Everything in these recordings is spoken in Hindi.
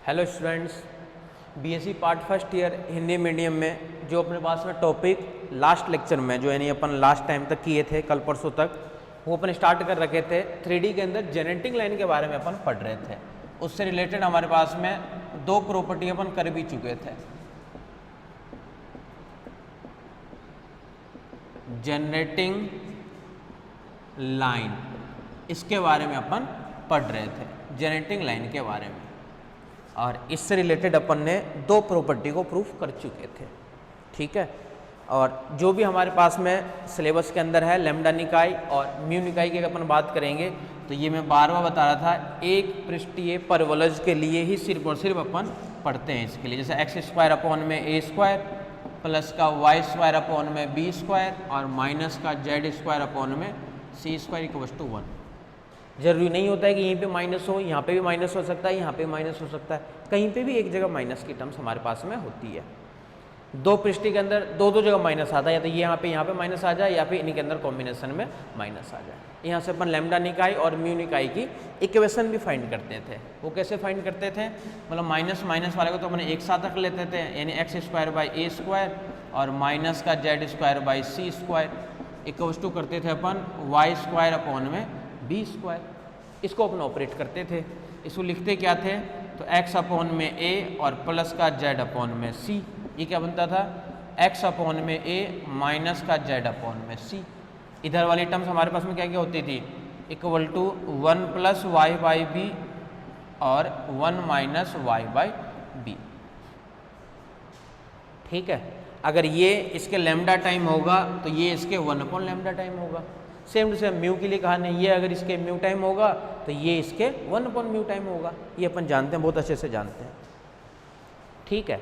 Hello students, BSc part first year Hindi medium में जो अपने पास में टॉपिक लास्ट लेक्चर में जो यानी अपन लास्ट टाइम तक किए थे, कल परसों तक वो अपन स्टार्ट कर रखे थे। 3D के अंदर जनरेटिंग लाइन के बारे में अपन पढ़ रहे थे। उससे रिलेटेड हमारे पास में दो प्रॉपर्टी अपन कर भी चुके थे। जनरेटिंग लाइन, इसके बारे में अपन पढ़ रहे थे, जनरेटिंग लाइन के बारे में। और इससे रिलेटेड अपन ने दो प्रॉपर्टी को प्रूफ कर चुके थे, ठीक है। और जो भी हमारे पास में सिलेबस के अंदर है लैम्डा निकाय और म्यू निकाय की अगर अपन बात करेंगे तो ये मैं बार बार बता रहा था, एक पृष्ठीय परवलज के लिए ही सिर्फ और सिर्फ अपन पढ़ते हैं। इसके लिए जैसे एक्स स्क्वायर अपॉन में ए स्क्वायर प्लस का वाई स्क्वायर अपॉन में बी स्क्वायर और माइनस का जेड स्क्वायर अपॉन में सी स्क्वायर इक्वल्स टू 1। जरूरी नहीं होता है कि यहीं पे माइनस हो, यहाँ पे भी माइनस हो सकता है, यहाँ पे माइनस हो सकता है, कहीं पे भी एक जगह माइनस की टर्म्स हमारे पास में होती है। दो पृष्ठी के अंदर दो जगह माइनस आता है, या तो ये यहाँ पे माइनस आ जाए या फिर इन्हीं के अंदर कॉम्बिनेशन में माइनस आ जाए। यहाँ से अपन लैम्डा निकाय और म्यू निकाय की इक्वेशन भी फाइंड करते थे। वो कैसे फाइंड करते थे, मतलब माइनस माइनस वाले को तो अपने एक साथ रख लेते थे, यानी x square by a square और माइनस का z square by c square equals to करते थे अपन वाई स्क्वायर अपॉन में बी स्क्वायर। इसको अपन ऑपरेट करते थे। इसको लिखते क्या थे, तो x अपॉन में a और प्लस का z अपॉन में c। ये क्या बनता था, x अपॉन में a माइनस का z अपॉन में c। इधर वाली टर्म्स हमारे पास में क्या क्या होती थी, equal to 1 plus y by b और 1 माइनस वाई बाई बी, ठीक है। अगर ये इसके लैम्डा टाइम होगा तो ये इसके 1 अपॉन लैम्डा टाइम होगा। सेम टू सेम म्यू के लिए कहा नहीं, ये अगर इसके म्यू टाइम होगा तो ये इसके 1 अपॉन म्यू टाइम होगा। ये अपन जानते हैं, बहुत अच्छे से जानते हैं, ठीक है।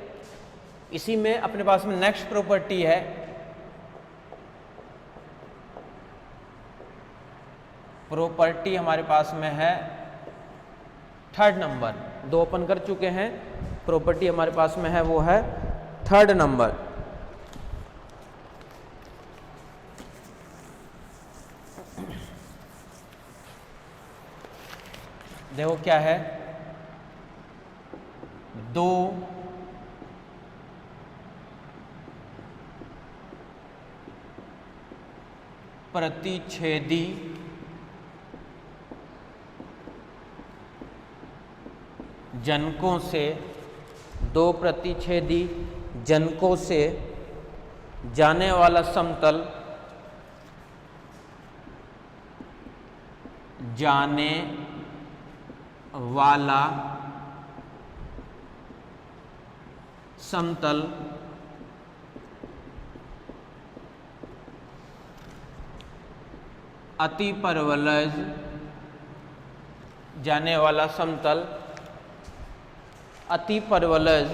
इसी में अपने पास में नेक्स्ट प्रॉपर्टी है प्रॉपर्टी हमारे पास में है थर्ड नंबर। दो अपन कर चुके हैं, प्रॉपर्टी हमारे पास में है वो है थर्ड नंबर। देखो क्या है, दो प्रतिच्छेदी जनकों से, दो प्रतिच्छेदी जनकों से जाने वाला समतल जाने वाला समतल अतिपरवलज जाने वाला समतल अतिपरवलज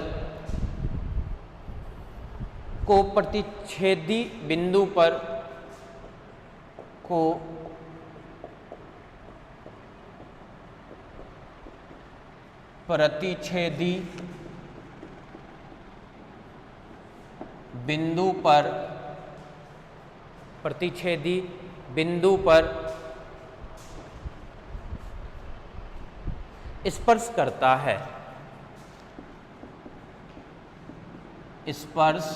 को प्रतिच्छेदी बिंदु पर प्रतिच्छेदी बिंदु पर प्रतिच्छेदी बिंदु पर स्पर्श करता है, स्पर्श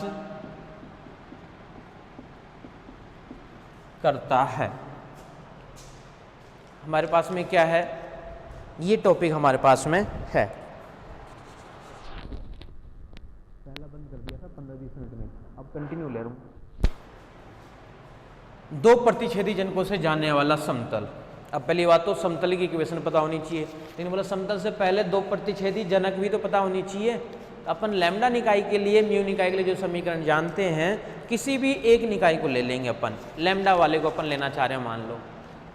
करता है। हमारे पास में क्या है, ये टॉपिक हमारे पास में है। पहला बंद कर दिया था 15-20 मिनट में, अब कंटिन्यू ले रहा हूं। दो प्रतिच्छेदी जनकों से जाने वाला समतल। अब पहली बात तो समतल की इक्वेशन पता होनी चाहिए, लेकिन बोला समतल से पहले दो प्रतिच्छेदी जनक भी तो पता होनी चाहिए। अपन लैम्डा निकाय के लिए, म्यू निकाय के लिए जो समीकरण जानते हैं, किसी भी एक निकाय को ले लेंगे अपन। लैम्डा वाले को अपन लेना चाह रहे हैं मान लो,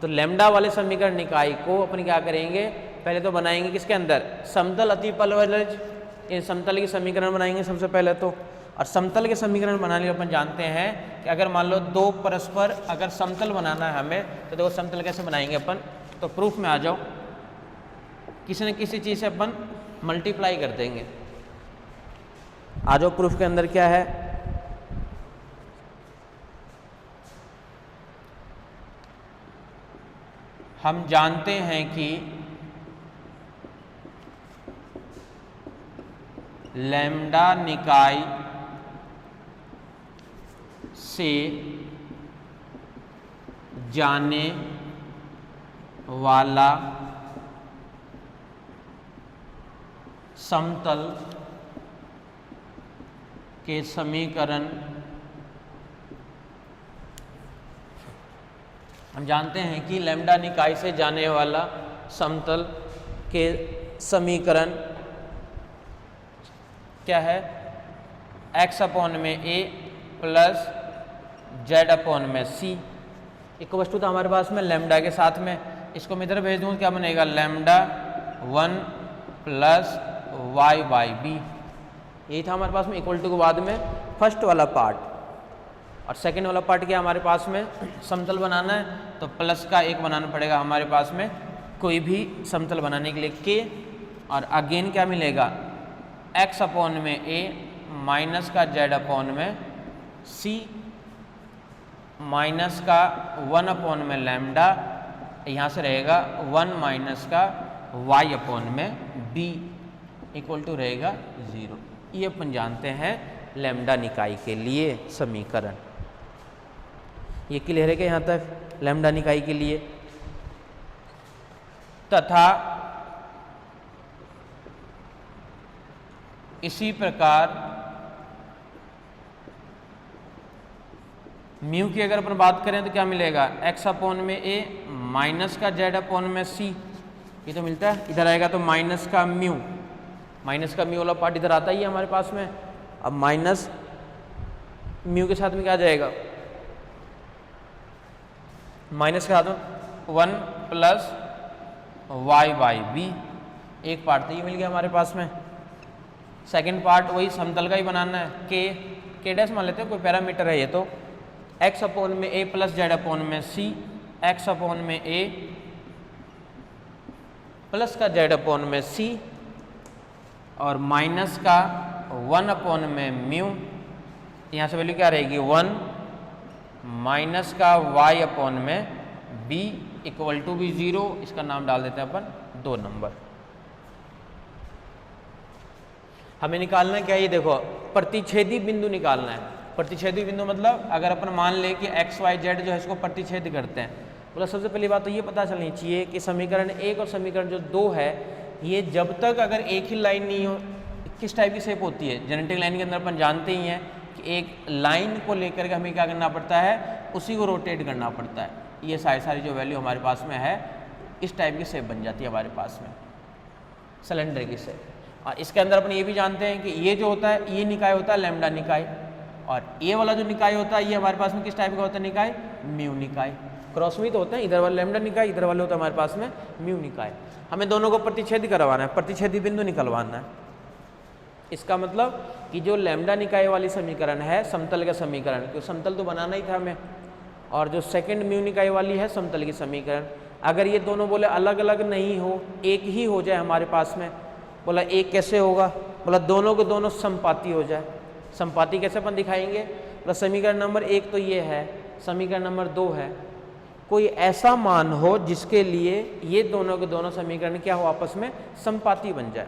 तो लैम्डा वाले समीकरण निकाय को अपन क्या करेंगे, पहले तो बनाएंगे किसके अंदर, समतल अतिपरवलज, इन समतल के समीकरण बनाएंगे सबसे पहले तो। और समतल के समीकरण बनाने के अपन जानते हैं कि अगर मान लो दो परस्पर अगर समतल बनाना है हमें, तो देखो समतल कैसे बनाएंगे अपन, तो प्रूफ में आ जाओ। किसी न किसी चीज़ से अपन मल्टीप्लाई कर देंगे। आ जाओ प्रूफ के अंदर क्या है, हम जानते हैं कि लैम्डा निकाय से जाने वाला समतल के समीकरण, हम जानते हैं कि लैम्डा निकाय से जाने वाला समतल के समीकरण क्या है, x अपॉन में a प्लस z अपॉन में c। एक वस्तु था हमारे पास में लैम्डा के साथ में, इसको मैं इधर भेज दूँ क्या बनेगा, lambda 1 plus y by b. यही था हमारे पास में इक्वल टू के बाद में फर्स्ट वाला पार्ट, और सेकंड वाला पार्ट क्या हमारे पास में, समतल बनाना है तो प्लस का एक बनाना पड़ेगा हमारे पास में कोई भी समतल बनाने के लिए k, और अगेन क्या मिलेगा, x अपॉन में a माइनस का z अपॉन में c माइनस का 1 अपॉन में लैम्डा, यहाँ से रहेगा 1 माइनस का y अपॉन में b इक्वल टू रहेगा 0। ये अपन जानते हैं लैम्डा निकाय के लिए समीकरण। ये क्लियर है कि यहाँ तक लैम्डा निकाय के लिए। तथा इसी प्रकार म्यू की अगर अपन बात करें तो क्या मिलेगा, x अपॉन में a माइनस का z अपॉन में c, ये तो मिलता है। इधर आएगा तो माइनस का म्यू वाला पार्ट इधर आता ही है हमारे पास में। अब माइनस म्यू के साथ में क्या आ जाएगा, माइनस के साथ में 1 प्लस y बाई बी, एक पार्ट तो ये मिल गया हमारे पास में। सेकंड पार्ट वही समतल का ही बनाना है, k डैश मान लेते हैं, कोई पैरामीटर है ये तो, x अपॉन में a प्लस z अपॉन में c, x अपॉन में a प्लस का z अपॉन में c और माइनस का 1 अपॉन में म्यू, यहाँ से वैल्यू क्या रहेगी 1 माइनस का y अपॉन में b इक्वल टू भी 0। इसका नाम डाल देते हैं अपन 2 नंबर। हमें निकालना क्या है, ये देखो प्रतिच्छेदी बिंदु निकालना है। प्रतिच्छेदी बिंदु मतलब अगर अपन मान ले कि x y z जो है इसको प्रतिच्छेद करते हैं, बोला सबसे पहली बात तो ये पता चलनी चाहिए कि समीकरण 1 और समीकरण जो 2 है, ये जब तक अगर एक ही लाइन नहीं हो, किस टाइप की शेप होती है, जेनेटिक लाइन के अंदर अपन जानते ही हैं कि एक लाइन को लेकर के हमें क्या करना पड़ता है, उसी को रोटेट करना पड़ता है। ये सारी जो वैल्यू हमारे पास में है, इस टाइप की शेप बन जाती है हमारे पास में, सिलेंडर की शेप। और इसके अंदर अपन ये भी जानते हैं कि ये जो होता है, ये निकाय होता है लैम्डा निकाय, और ये वाला जो निकाय होता है ये हमारे पास में किस टाइप का होता है, निकाय म्यू निकाय। क्रॉस में तो होते हैं, इधर वाला लैम्डा निकाय, इधर वाले होता है हमारे पास में म्यू निकाय। हमें दोनों को प्रतिच्छेद करवाना है, प्रतिच्छेदी बिंदु निकलवाना है। इसका मतलब कि जो लैम्डा निकाय वाली समीकरण है समतल का समीकरण, क्योंकि समतल तो बनाना ही था हमें, और जो सेकंड म्यू निकाय वाली है समतल की समीकरण, अगर ये दोनों बोले अलग अलग नहीं हो, एक ही हो जाए हमारे पास में, बोला एक कैसे होगा, बोला दोनों के दोनों समपाती हो जाए। समपाती कैसे अपन दिखाएंगे, बोला समीकरण नंबर 1 तो ये है, समीकरण नंबर 2 है, कोई ऐसा मान हो जिसके लिए ये दोनों के दोनों समीकरण क्या हो, आपस में समपाती बन जाए।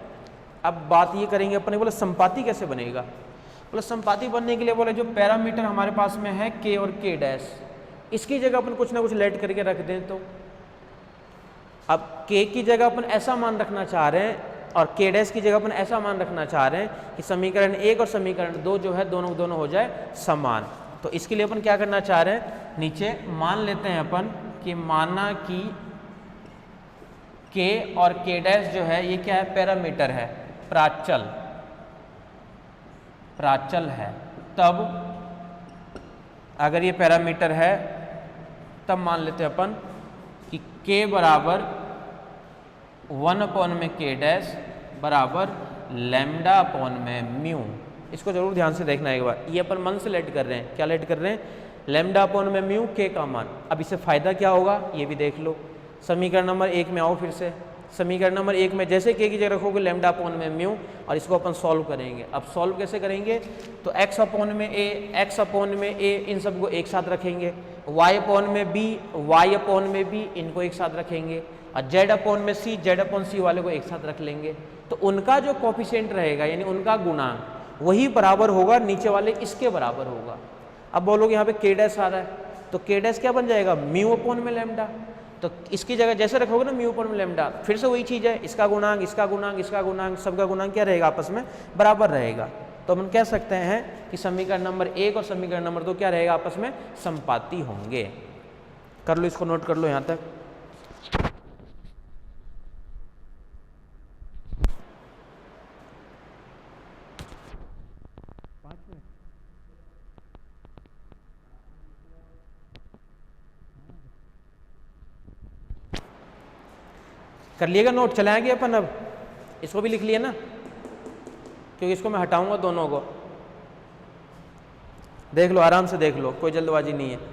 अब बात ये करेंगे अपने, बोले समपाती कैसे बनेगा, बोले समपाती बनने के लिए बोले जो पैरामीटर हमारे पास में है k और k डैश, इसकी जगह अपन कुछ ना कुछ लेट करके रख दें। तो अब k की जगह अपन ऐसा मान रखना चाह रहे हैं और k डैश की जगह अपन ऐसा मान रखना चाह रहे हैं कि समीकरण 1 और समीकरण 2 जो है दोनों हो जाए समान। तो इसके लिए अपन क्या करना चाह रहे हैं, नीचे मान लेते हैं अपन कि माना कि k और k डैश जो है ये क्या है, पैरामीटर है, प्राचल है। तब अगर ये पैरामीटर है तब मान लेते हैं अपन कि k बराबर 1 अपॉन में k डैश बराबर लैम्डा अपॉन में म्यू। इसको जरूर ध्यान से देखना एक बार, ये अपन मन से लेट कर रहे हैं, क्या लेट कर रहे हैं, लैम्डा अपॉन में म्यू k का मान। अब इससे फायदा क्या होगा ये भी देख लो। समीकरण नंबर 1 में आओ, फिर से समीकरण नंबर 1 में जैसे k की जगह रखोगे लैम्डा अपॉन में म्यू, और इसको अपन सॉल्व करेंगे। अब सॉल्व कैसे करेंगे, तो x अपॉन में a इन सबको एक साथ रखेंगे, y अपॉन में b इनको एक साथ रखेंगे, और जेड अपॉन में सी, जेड अपॉन सी वाले को एक साथ रख लेंगे, तो उनका जो कोफिशिएंट रहेगा यानी उनका गुणांक वही बराबर होगा नीचे वाले इसके बराबर होगा। अब बोलोगे यहाँ पे के डैश आ रहा है, तो के डैश क्या बन जाएगा, म्यू अपॉन में लैम्डा। तो इसकी जगह जैसे रखोगे ना म्यू अपॉन में लैम्डा, फिर से वही चीज़ है, इसका गुणांक, इसका गुणांक, इसका गुणांक, सबका गुणांक क्या रहेगा, आपस में बराबर रहेगा। तो हम कह सकते हैं कि समीकरण नंबर 1 और समीकरण नंबर 2 क्या रहेगा, आपस में समपाती होंगे। कर लो, इसको नोट कर लो यहाँ तक। कर लिएगा नोट, चलाएंगे अपन। अब इसको भी लिख लिए ना, क्योंकि इसको मैं हटाऊंगा दोनों को। देख लो, आराम से देख लो, कोई जल्दबाजी नहीं है।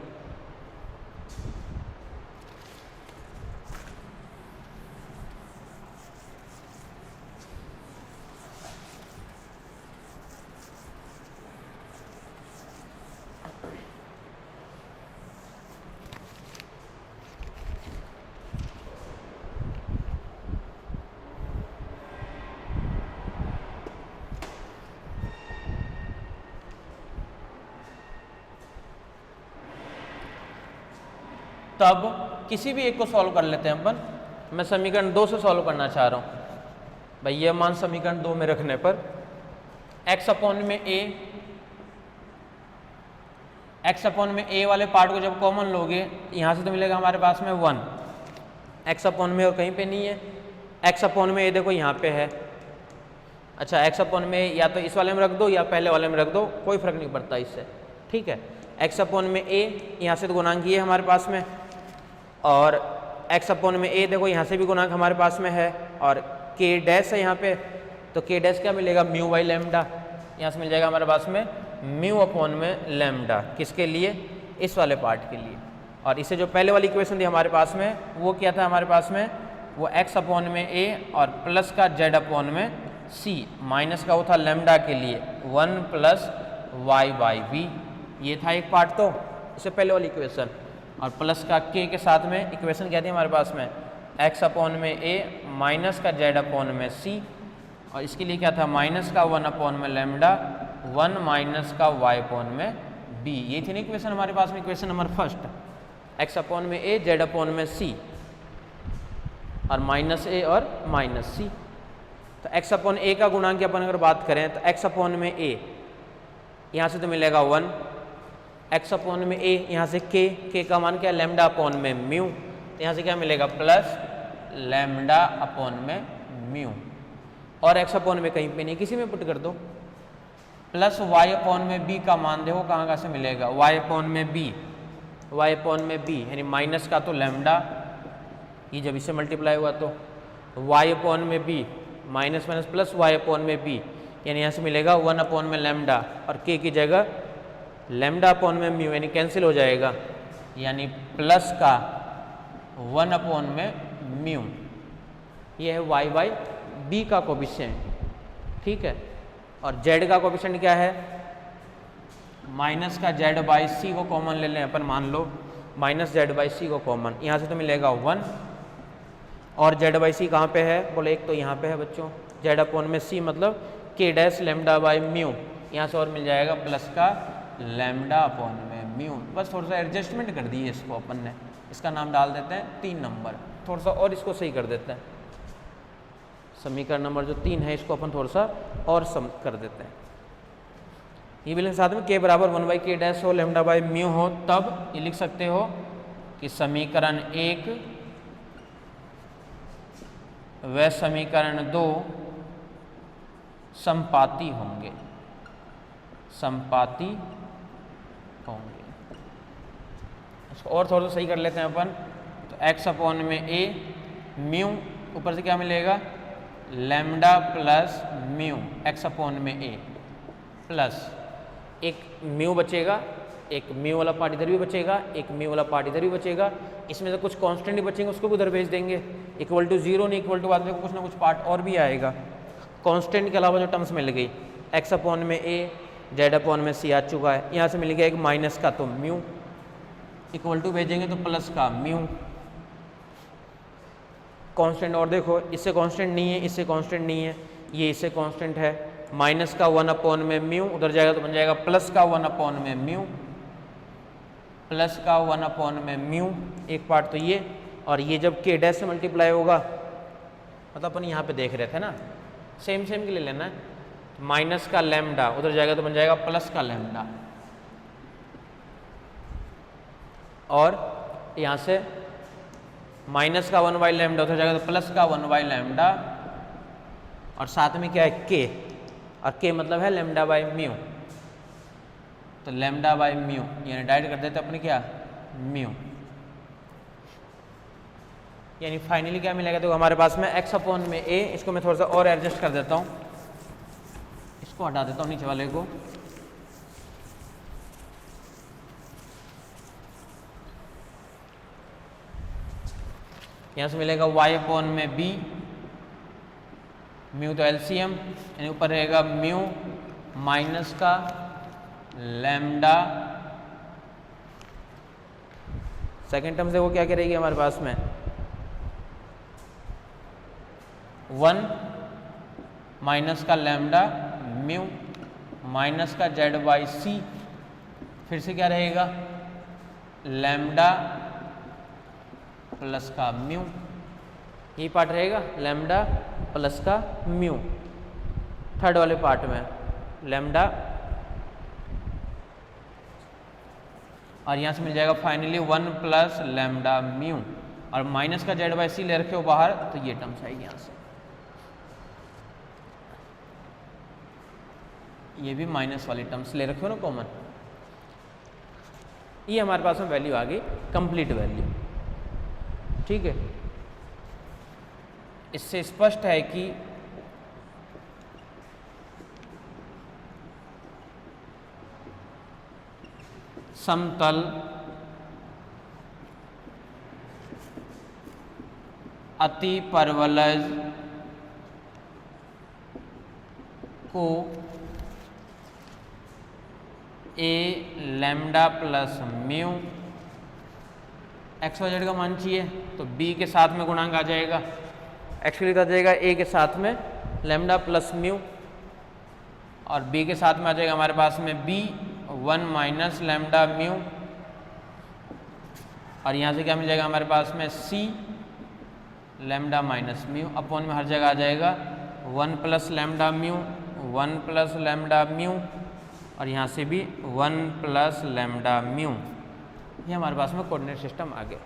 तब किसी भी एक को सॉल्व कर लेते हैं अपन। मैं समीकरण 2 से सॉल्व करना चाह रहा हूँ भाई। ये मान समीकरण 2 में रखने पर x अपॉन में a वाले पार्ट को जब कॉमन लोगे, यहाँ से तो मिलेगा हमारे पास में 1, x अपॉन में और कहीं पे नहीं है। x अपॉन में a देखो यहाँ पे है। अच्छा, x अपॉन में या तो इस वाले में रख दो या पहले वाले में रख दो, कोई फर्क नहीं पड़ता इससे, ठीक है। x अपॉन में a, यहाँ से तो गुणांक ये हमारे पास में, और x अपॉन में a देखो यहाँ से भी गुणांक हमारे पास में है, और k डैश है यहाँ पे, तो k डैश क्या मिलेगा, म्यू बाई लैम्डा। यहाँ से मिल जाएगा हमारे पास में म्यू अपॉन में लैम्डा, किसके लिए, इस वाले पार्ट के लिए। और इसे जो पहले वाली इक्वेशन थी हमारे पास में, वो क्या था हमारे पास में, वो x अपॉन में a और प्लस का z अपॉन में c, माइनस का वो था लैम्डा के लिए 1 प्लस y बाई v। ये था एक पार्ट, तो इससे पहले वाली इक्वेशन, और प्लस का k के साथ में इक्वेशन क्या थी हमारे पास में, x अपॉन में a माइनस का z अपॉन में c, और इसके लिए क्या था, माइनस का 1 अपॉन में लैम्डा 1 माइनस का y अपॉन में b। ये थी ना इक्वेशन हमारे पास में, equation number first, x upon में a, z अपॉन में c, और माइनस a और माइनस c। तो x अपॉन a का गुणांक की अपन अगर बात करें तो x अपॉन में a, यहाँ से तो मिलेगा 1, x अपॉन में a, यहाँ से k का मान क्या है, लैम्डा अपॉन में म्यू, तो यहाँ से क्या मिलेगा, प्लस लैम्डा अपॉन में म्यू, और x अपॉन में कहीं पे नहीं, किसी में पुट कर दो, प्लस y अपॉन में b का मान देखो कहाँ से मिलेगा, y अपॉन में b, यानी माइनस का तो लैम्डा, ये जब इससे मल्टीप्लाई हुआ तो y अपॉन में b, minus minus plus y upon में b, यानी यहाँ से मिलेगा 1 अपॉन में लैम्डा, और k की जगह लैम्डा अपॉन में म्यू, यानी कैंसिल हो जाएगा, यानी प्लस का 1 अपॉन में म्यू। ये है y बाई b का कोफिशिएंट, ठीक है। और z का कोफिशिएंट क्या है, माइनस का z बाई c को कॉमन ले लें अपन, मान लो माइनस z बाई c को कॉमन, यहाँ से तो मिलेगा 1, और z बाई c कहाँ पे है, बोले एक तो यहाँ पे है बच्चों, z अपॉन में c मतलब k dash lambda by mu, यहाँ से और मिल जाएगा प्लस का लैम्डा अपॉन में म्यू। बस थोड़ा सा एडजस्टमेंट कर दी है इसको अपन ने, इसका नाम डाल देते हैं 3 नंबर, थोड़ा सा और इसको सही कर देते हैं। समीकरण नंबर जो 3 है इसको अपन थोड़ा सा और सम कर देते हैं। ये भी साथ में k बराबर 1 बाई k डैश हो, लैम्डा बाई म्यू हो, तब ये लिख सकते हो कि समीकरण 1 व समीकरण 2 समपाती होंगे, समपाती होंगे। इसको और थोड़ा सा सही कर लेते हैं अपन, तो x अपॉन में a, म्यू ऊपर से क्या मिलेगा, lambda plus mu, x upon में a प्लस एक म्यू बचेगा, एक म्यू वाला पार्ट इधर भी बचेगा, एक म्यू वाला पार्ट इधर भी बचेगा, इसमें से कुछ कांस्टेंट ही बचेंगे, उसको भी उधर भेज देंगे, इक्वल टू 0 नहीं, इक्वल टू बाद में कुछ ना कुछ पार्ट और भी आएगा। कांस्टेंट के अलावा जो टर्म्स मिल गई, x अपॉन में a, z अपॉन में c आ चुका है, यहाँ से मिल गया एक माइनस का तो म्यू, इक्वल टू भेजेंगे तो प्लस का म्यू, कांस्टेंट और देखो, इससे कांस्टेंट नहीं है, इससे कांस्टेंट नहीं है, ये इससे कांस्टेंट है। माइनस का 1 में म्यू उधर जाएगा तो बन जाएगा प्लस का 1 में म्यू, प्लस का 1 में म्यू, एक पार्ट तो ये, और ये जब के डैश से मल्टीप्लाई होगा, मतलब अपन यहाँ पे देख रहे थे ना, सेम सेम के लिए लेना है, माइनस का लैम्डा उधर जाएगा तो बन जाएगा प्लस का लैम्डा, और यहाँ से माइनस का 1 लैम्डा उधर जाएगा तो प्लस का 1 लैम्डा, और साथ में क्या है के, और के मतलब है लैम्डा बाई म्यू, तो लैम्डा बाई म्यू यानी डाइड कर देते अपने क्या म्यू, यानी फाइनली क्या मिलेगा, तो हमारे पास में x अपॉन में a, इसको मैं थोड़ा सा और एडजस्ट कर देता हूँ, इसको हटा देता हूँ नीचे वाले को, यहाँ से मिलेगा y अपॉन में b, म्यू तो एलसीएम, यानी ऊपर रहेगा म्यू माइनस का लैम्डा, सेकेंड टर्म से वो क्या करेगी हमारे पास में 1 माइनस का लैम्डा म्यू माइनस का जेड बाई सी, फिर से क्या रहेगा लैम्डा प्लस का म्यू, ये पार्ट रहेगा लैम्डा प्लस का म्यू, थर्ड वाले पार्ट में लैम्डा, और यहाँ से मिल जाएगा फाइनली 1 प्लस लैम्डा म्यू, और माइनस का जेड बाई सी ले रखे हो बाहर, तो ये टर्म्स आएगी यहाँ से, ये भी माइनस वाली टर्म्स ले रखे हो ना कॉमन, ये हमारे पास में वैल्यू आ गई कंप्लीट वैल्यू। ठीक है, इससे स्पष्ट है कि समतल अतिपरवलज को a lambda plus mu, x y z का मान चाहिए तो बी के साथ में गुणांक आ जाएगा, एक्चुअली आ जाएगा ए के साथ में लैम्डा प्लस म्यू, और बी के साथ में आ जाएगा हमारे पास में बी 1 माइनस लैम्डा म्यू, और यहाँ से क्या मिल जाएगा हमारे पास में सी लैम्डा माइनस म्यू, अपॉन में हर जगह आ जाएगा 1 plus lambda mu 1 plus lambda mu, और यहाँ से भी 1 प्लस लैम्डा म्यू, ये हमारे पास में कोऑर्डिनेट सिस्टम आ गया।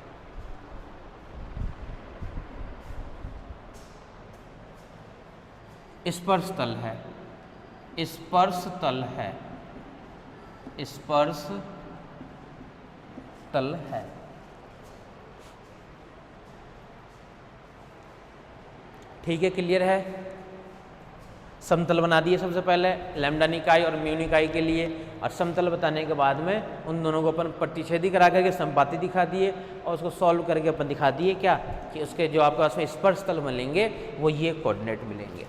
स्पर्श तल है, स्पर्श तल है, स्पर्श तल है। ठीक है, क्लियर है। समतल बना दिए सबसे पहले लैम्डा निकाय और म्यू निकाय के लिए, और समतल बताने के बाद में उन दोनों को अपन प्रतिच्छेदी करा करके संपाति दिखा दिए, और उसको सॉल्व करके अपन दिखा दिए क्या कि उसके जो आपके पास में स्पर्श तल मिलेंगे वो ये कोऑर्डिनेट मिलेंगे।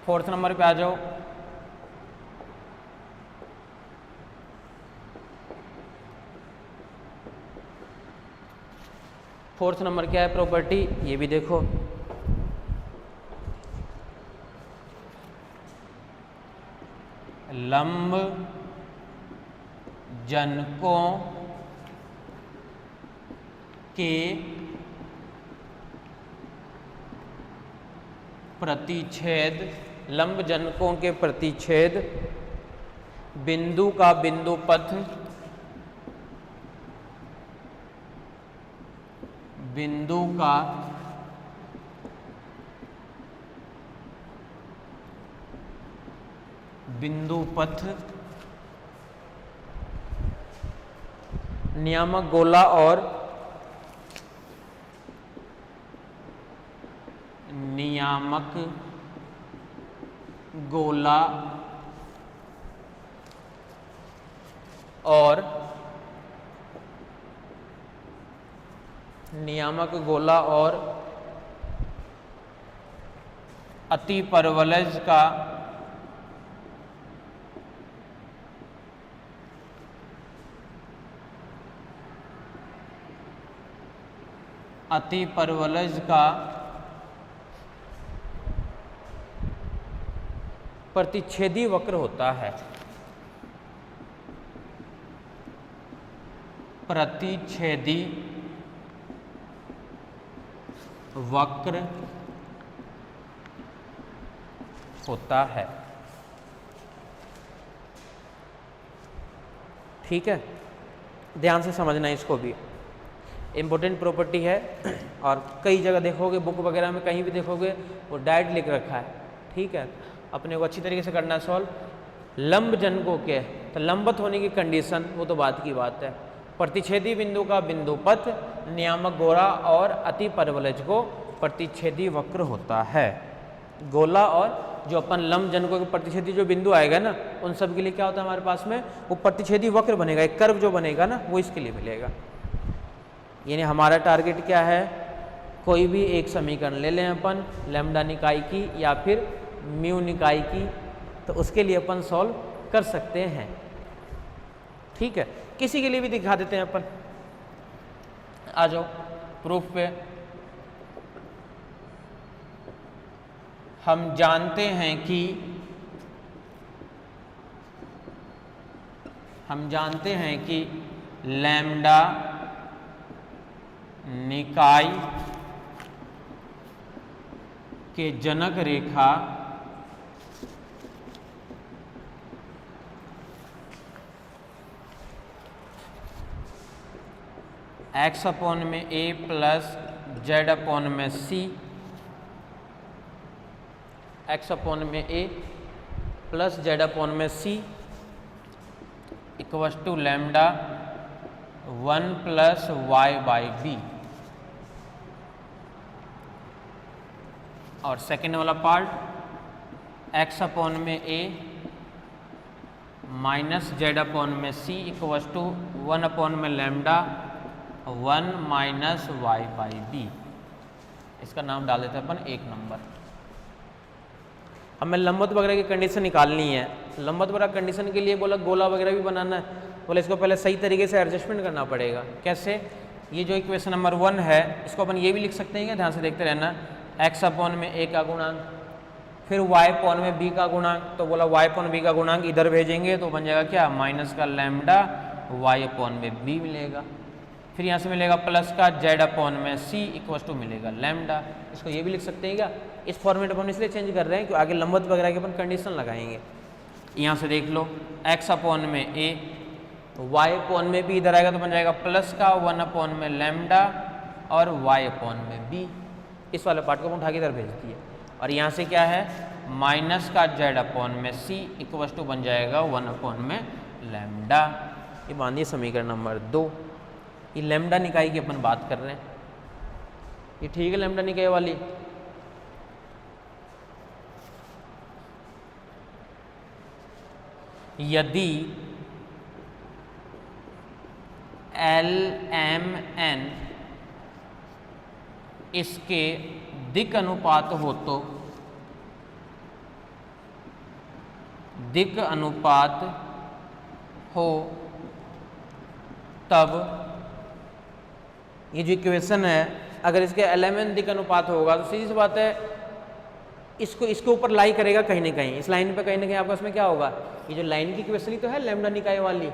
फोर्थ नंबर पे आ जाओ। फोर्थ नंबर क्या है प्रॉपर्टी, ये भी देखो। लंब जनकों के प्रतिच्छेद, लंब जनकों के प्रतिच्छेद बिंदु का बिंदु पथ, बिंदु का बिंदु पथ नियामक गोला और नियामक गोला और नियामक गोला और अतिपरवलज का प्रतिच्छेदी वक्र होता है। प्रतिच्छेदी वक्र होता है। ठीक है, ध्यान से समझना इसको भी, इम्पोर्टेंट प्रॉपर्टी है। और कई जगह देखोगे, बुक वगैरह में कहीं भी देखोगे वो डायरेक्ट लिख रखा है। ठीक है, अपने को अच्छी तरीके से करना है सॉल्व। लंब जनकों के तो लंबवत होने की कंडीशन वो तो बात की बात है। प्रतिच्छेदी बिंदु का बिंदुपथ, नियामक गोला और अति परवलज को प्रतिच्छेदी वक्र होता है। गोला और जो अपन लंब जनकों के प्रतिच्छेदी जो बिंदु आएगा ना, उन सब के लिए क्या होता है हमारे पास में, वो प्रतिच्छेदी वक्र बनेगा। एक कर्व जो बनेगा ना, वो इसके लिए मिलेगा। यानी हमारा टारगेट क्या है, कोई भी एक समीकरण ले लें अपन, लैम्डा निकाय की या फिर म्यू निकाय की, तो उसके लिए अपन सॉल्व कर सकते हैं। ठीक है, किसी के लिए भी दिखा देते हैं अपन। आ जाओ प्रूफ पे। हम जानते हैं कि लैम्डा निकाय के जनक रेखा x अपॉन में a प्लस z अपॉन में c, x अपॉन में a प्लस z अपॉन में c equals to lambda 1 plus y by b. और सेकेंड वाला पार्ट x अपॉन में a माइनस z अपॉन में c इक्वल्स टू 1 अपॉन में lambda 1 minus y by b. इसका नाम डाल देते हैं अपन 1 नंबर। हमें लंबवत वगैरह की कंडीशन निकालनी है। लंबवत वगैरह कंडीशन के लिए बोला गोला वगैरह भी बनाना है, बोले इसको पहले सही तरीके से एडजस्टमेंट करना पड़ेगा। कैसे, ये जो इक्वेशन नंबर 1 है, इसको अपन ये भी लिख सकते हैं क्या, ध्यान से देखते रहना। x अपॉन में a का गुणांक, फिर y अपॉन में b का गुणांक, तो बोला y अपॉन b का गुणांक इधर भेजेंगे तो बन जाएगा क्या, माइनस का लैम्डा y अपॉन में b मिलेगा। फिर यहाँ से मिलेगा प्लस का z अपॉन में c इक्वल्स टू मिलेगा लैम्डा। इसको ये भी लिख सकते हैं क्या, इस फॉर्मेट अपन इसलिए चेंज कर रहे हैं कि आगे लंबवत वगैरह की अपन कंडीशन लगाएंगे। यहाँ से देख लो, x अपॉन में a, y अपॉन में b इधर आएगा तो बन जाएगा प्लस का 1 अपॉन में लैम्डा और y अपॉन में b। इस वाले पार्ट को अपन उठा के इधर भेज दिए। और यहाँ से क्या है, माइनस का z अपॉन में c इक्वल्स टू बन जाएगा 1 अपॉन में लैम्डा। ये मानिए समीकरण नंबर 2। ये लैम्डा निकाय की अपन बात कर रहे हैं, ये ठीक है लैम्डा निकाय वाली। यदि LMN इसके दिक् अनुपात हो तो दिक् अनुपात हो तब ये जो इक्वेशन है, अगर इसके LMN दिक् अनुपात होगा तो सीधी सी बात है, इसको इसके ऊपर लाई करेगा कहीं ना कहीं। इस लाइन पे कहीं ना कहीं आपका इसमें क्या होगा, ये जो लाइन की इक्वेशन ही तो है लैम्डा निकाय वाली,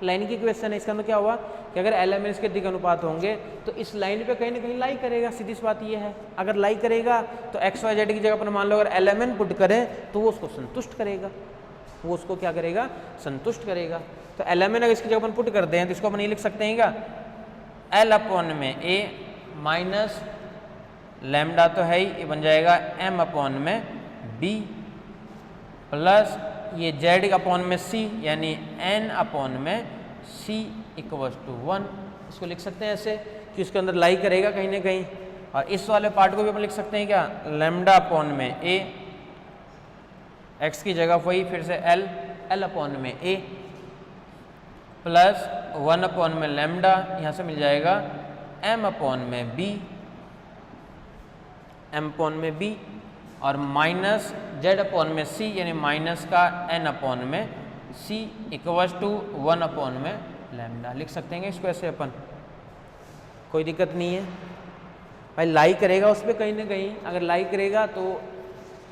लाइन की इक्वेशन है। इसका मतलब क्या हुआ कि अगर LMN इसके दिक् अनुपात होंगे तो इस लाइन पे कहीं ना कहीं लाई करेगा। सीधी सी बात ये है, अगर लाई करेगा तो x y z की जगह पर मान लो अगर LMN पुट करें तो वो उसको संतुष्ट करेगा, वो उसको क्या करेगा, संतुष्ट करेगा। तो LMN अगर इसकी जगह अपन पुट करते हैं तो इसको अपन ये लिख सकते हैं क्या, L अपॉन में a माइनस लैम्डा तो है ही, ये बन जाएगा m अपॉन में b प्लस ये z अपॉन में c यानी n अपॉन में c इक्वल्स टू 1। इसको लिख सकते हैं ऐसे कि इसके अंदर लाई करेगा कहीं ना कहीं। और इस वाले पार्ट को भी अपन लिख सकते हैं क्या, लैम्डा अपॉन में a, x की जगह वही फिर से l अपॉन में a प्लस 1 अपॉन में लैम्डा, यहाँ से मिल जाएगा m अपॉन में b, m अपॉन में b और माइनस जेड अपॉन में सी यानी माइनस का एन अपॉन में सी इक्वल्स टू 1 अपॉन में लैम्डा। लिख सकते हैं इसको ऐसे अपन, कोई दिक्कत नहीं है भाई। लाई करेगा उस पर कहीं ना कहीं, अगर लाई करेगा तो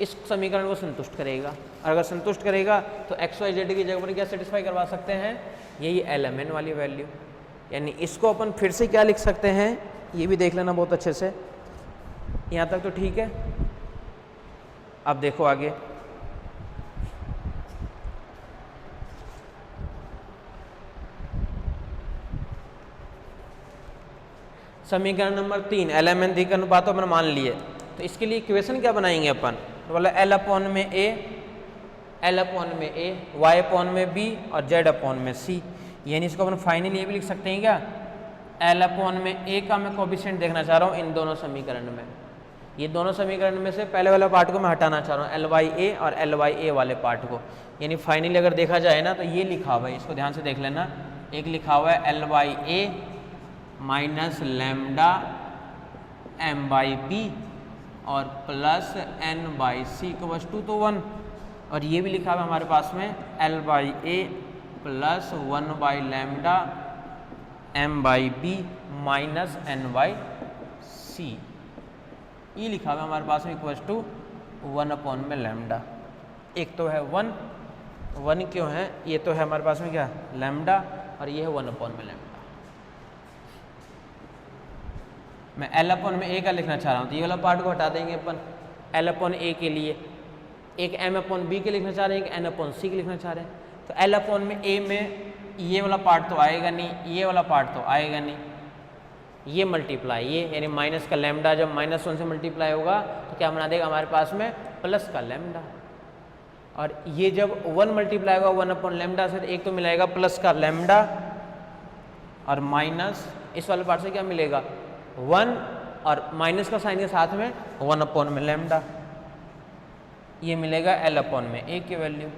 इस समीकरण को संतुष्ट करेगा, और अगर संतुष्ट करेगा तो एक्स वाई जेड की जगह पर क्या सेटिस्फाई करवा सकते हैं, यही LMN वाली वैल्यू। यानी इसको अपन फिर से क्या लिख सकते हैं, ये भी देख लेना बहुत अच्छे से। यहाँ तक तो ठीक है। अब देखो आगे, समीकरण नंबर 3 LMN दी का अनुपात अपन मान लिए, तो इसके लिए इक्वेशन क्या बनाएंगे अपन, तो बोला L अपॉन में A, L अपॉन में A, Y अपॉन में B और Z अपॉन में C। यानी इसको अपन फाइनली ये भी लिख सकते हैं क्या, L अपॉन में A का मैं कोएफिशिएंट देखना चाह रहा हूँ इन दोनों समीकरण में। ये दोनों समीकरण में से पहले वाला पार्ट को मैं हटाना चाह रहा हूँ, LYA और LYA वाले पार्ट को। यानी फाइनली अगर देखा जाए ना तो ये लिखा हुआ है, इसको ध्यान से देख लेना। एक लिखा हुआ है LYA minus lambda M by b और plus N by c equals to तो 1, और ये भी लिखा हुआ है हमारे पास में L by a plus 1 by lambda M by b minus N by c. ये लिखा हुआ है हमारे पास में इक्वल्स टू 1 अपॉन में लैम्डा। एक तो है 1 क्यों है, ये तो है हमारे पास में क्या लैम्डा, और ये है 1 अपॉन में लैम्डा। मैं L अपॉन में A का लिखना चाह रहा हूँ, तो ये वाला पार्ट को हटा देंगे अपन L अपॉन A के लिए। एक M अपॉन B के लिखना चाह रहे हैं, एक N अपॉन C के लिखना चाह रहे हैं। तो L अपॉन में A में ये वाला पार्ट तो आएगा नहीं, ये वाला पार्ट तो आएगा नहीं, ये मल्टीप्लाई ये यानी माइनस का लैम्डा जब -1 से मल्टीप्लाई होगा तो क्या बना देगा हमारे पास में प्लस का लैम्डा, और ये जब 1 मल्टीप्लाई होगा 1 अपॉन लैम्डा से, एक तो मिलेगा प्लस का लैम्डा और माइनस इस वाले पार्ट से क्या मिलेगा 1 और माइनस का साइन के साथ में 1 अपॉन में लैम्डा। ये मिलेगा L अपॉन में A की वैल्यू।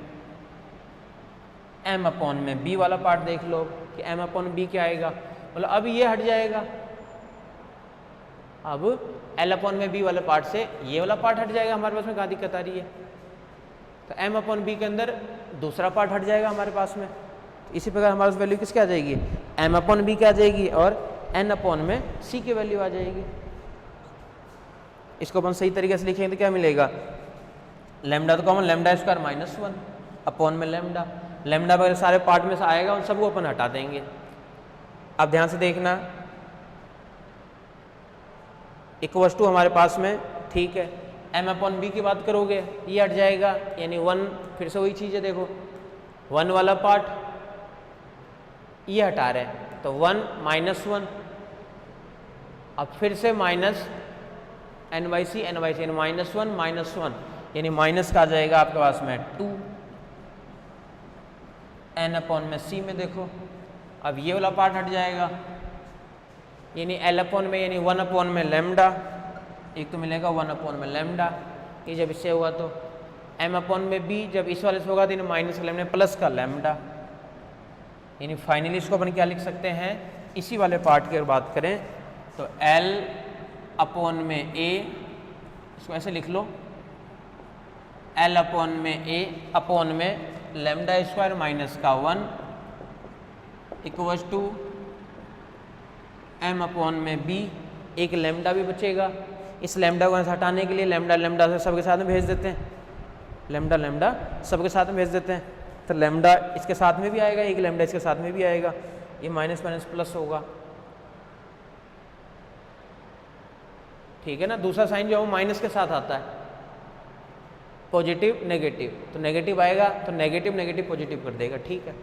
M अपॉन में B वाला पार्ट देख लो कि M अपॉन B क्या आएगा, मतलब अब ये हट जाएगा। अब L अपॉन में B वाले पार्ट से ये वाला पार्ट हट जाएगा, हमारे पास में कहाँ दिक्कत आ रही है। तो M अपॉन B के अंदर दूसरा पार्ट हट जाएगा हमारे पास में। तो इसी प्रकार हमारे पास वैल्यू किसकी आ जाएगी, M अपॉन B क्या आ जाएगी और N अपॉन में C की वैल्यू आ जाएगी। इसको अपन सही तरीके से लिखेंगे तो क्या मिलेगा, लैम्डा तो कॉमन, लैम्डा स्क्वायर -1 अपॉन में लैम्डा। लैम्डा वगैरह सारे पार्ट में से आएगा, उन सबको अपन हटा देंगे। अब ध्यान से देखना, इक्वल्स टू हमारे पास में ठीक है, M अपॉन B की बात करोगे ये हट जाएगा, यानी 1 फिर से वही चीज़ है। देखो 1 वाला पार्ट ये हटा रहे हैं तो 1 -1, अब फिर से माइनस N बाई सी यानी -1 यानी माइनस का आ जाएगा आपके पास में 2 N अपॉन में C में। देखो अब ये वाला पार्ट हट जाएगा, यानी L अपॉन में यानी 1 अपॉन में लैम्डा, एक तो मिलेगा 1 अपॉन में लैम्डा। ये जब इससे हुआ तो M अपॉन में B जब इस वाले से होगा तो माइनस का लैम्डा प्लस का लैम्डा। यानी फाइनली इसको अपन क्या लिख सकते हैं, इसी वाले पार्ट की अगर बात करें तो L अपॉन में A, इसको ऐसे लिख लो L अपॉन में A अपॉन में लैम्डा स्क्वायर माइनस का 1 इक्वल्स टू M अपॉन में B। एक लैम्डा भी बचेगा, इस लैम्डा को हटाने के लिए लैम्डा से सबके साथ में भेज देते हैं, लैम्डा सबके साथ में भेज देते हैं, तो लैम्डा इसके साथ में भी आएगा, एक लैम्डा इसके साथ में भी आएगा, ये माइनस प्लस होगा। ठीक है ना, दूसरा साइन जो है वो माइनस के साथ आता है, पॉजिटिव नेगेटिव, तो नेगेटिव आएगा तो नेगेटिव पॉजिटिव कर देगा। ठीक है,